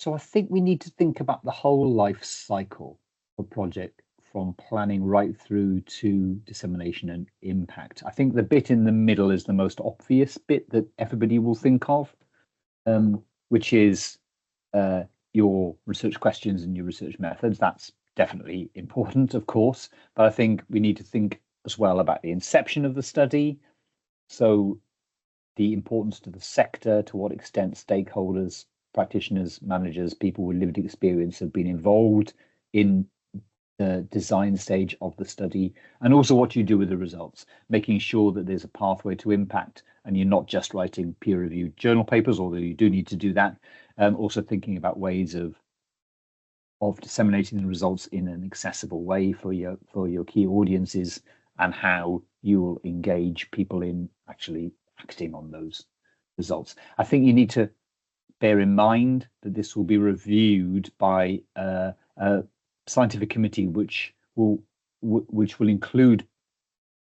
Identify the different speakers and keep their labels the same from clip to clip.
Speaker 1: So I think we need to think about the whole life cycle of a project, from planning right through to dissemination and impact. I think the bit in the middle is the most obvious bit that everybody will think of, which is your research questions and your research methods. That's definitely important, of course, but I think we need to think as well about the inception of the study. So the importance to the sector, to what extent stakeholders, practitioners, managers, people with lived experience have been involved in the design stage of the study, and also what you do with the results, making sure that there's a pathway to impact and you're not just writing peer-reviewed journal papers, although you do need to do that. Also thinking about ways of disseminating the results in an accessible way for your key audiences, and how you will engage people in actually acting on those results. I think you need to bear in mind that this will be reviewed by a scientific committee, which will include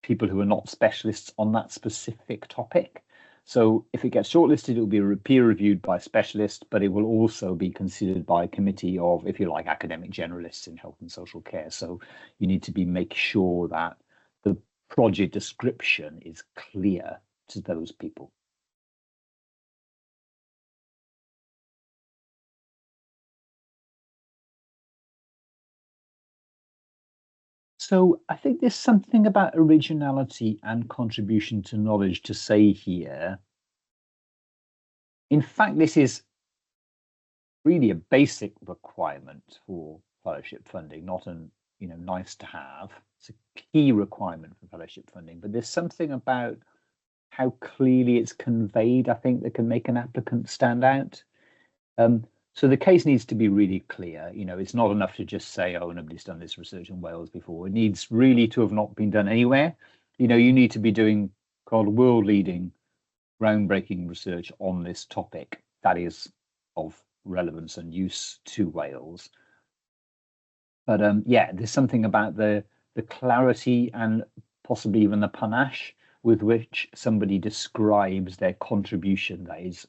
Speaker 1: people who are not specialists on that specific topic. So if it gets shortlisted, it will be peer reviewed by specialists, but it will also be considered by a committee of, if you like, academic generalists in health and social care. So you need to make sure that the project description is clear to those people. So I think there's something about originality and contribution to knowledge to say here. In fact, this is really a basic requirement for fellowship funding, not an nice to have. It's a key requirement for fellowship funding, but there's something about how clearly it's conveyed, I think, that can make an applicant stand out. So the case needs to be really clear. It's not enough to just say, oh, nobody's done this research in Wales before. It needs really to have not been done anywhere. You need to be doing world-leading, groundbreaking research on this topic that is of relevance and use to Wales. But yeah, there's something about the clarity and possibly even the panache with which somebody describes their contribution that is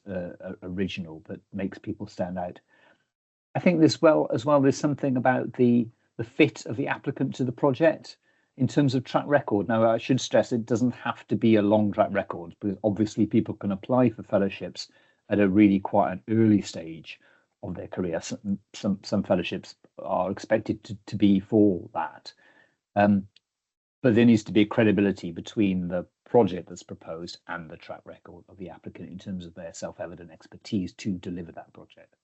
Speaker 1: original, that makes people stand out. I think as well there's something about the fit of the applicant to the project in terms of track record. Now, I should stress it doesn't have to be a long track record, because obviously people can apply for fellowships at a really quite an early stage of their career. Some fellowships are expected to be for that. But there needs to be a credibility between the project that's proposed and the track record of the applicant in terms of their self-evident expertise to deliver that project.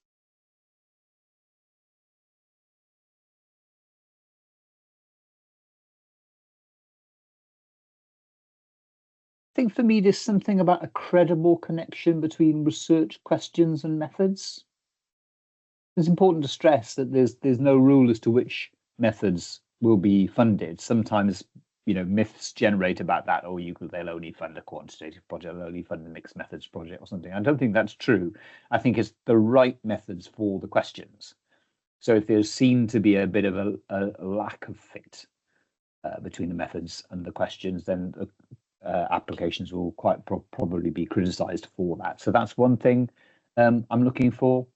Speaker 1: I think for me, there's something about a credible connection between research questions and methods. It's important to stress that there's no rule as to which methods will be funded. Sometimes myths generate about that, or they'll only fund a quantitative project, they'll only fund a mixed methods project or something. I don't think that's true. I think it's the right methods for the questions. So if there's seen to be a bit of a lack of fit between the methods and the questions, then the applications will quite probably be criticised for that. So that's one thing I'm looking for.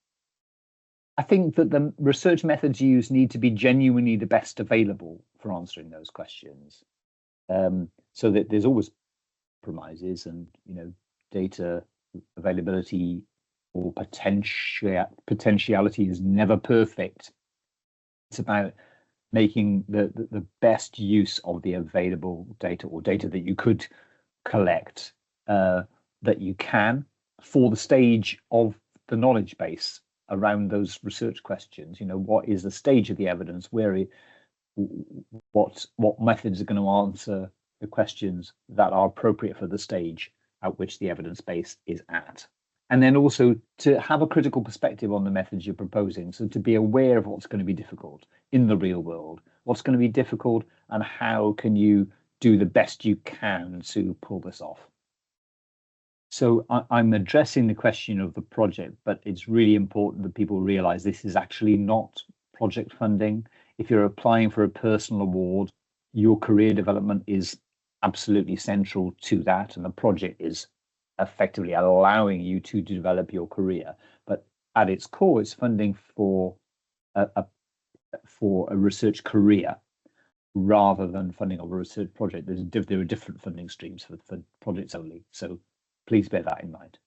Speaker 1: I think that the research methods used need to be genuinely the best available for answering those questions. So that there's always compromises, and data availability or potentiality is never perfect. It's about making the best use of the available data, or data that you could collect, that you can, for the stage of the knowledge base around those research questions. What is the stage of the evidence? What methods are going to answer the questions that are appropriate for the stage at which the evidence base is at? And then also to have a critical perspective on the methods you're proposing. So to be aware of what's going to be difficult in the real world, what's going to be difficult, and how can you do the best you can to pull this off. So I'm addressing the question of the project, but it's really important that people realize this is actually not project funding. If you're applying for a personal award, your career development is absolutely central to that, and the project is effectively allowing you to develop your career. But at its core, it's funding for a research career rather than funding of a research project. There are different funding streams for projects only. So please bear that in mind.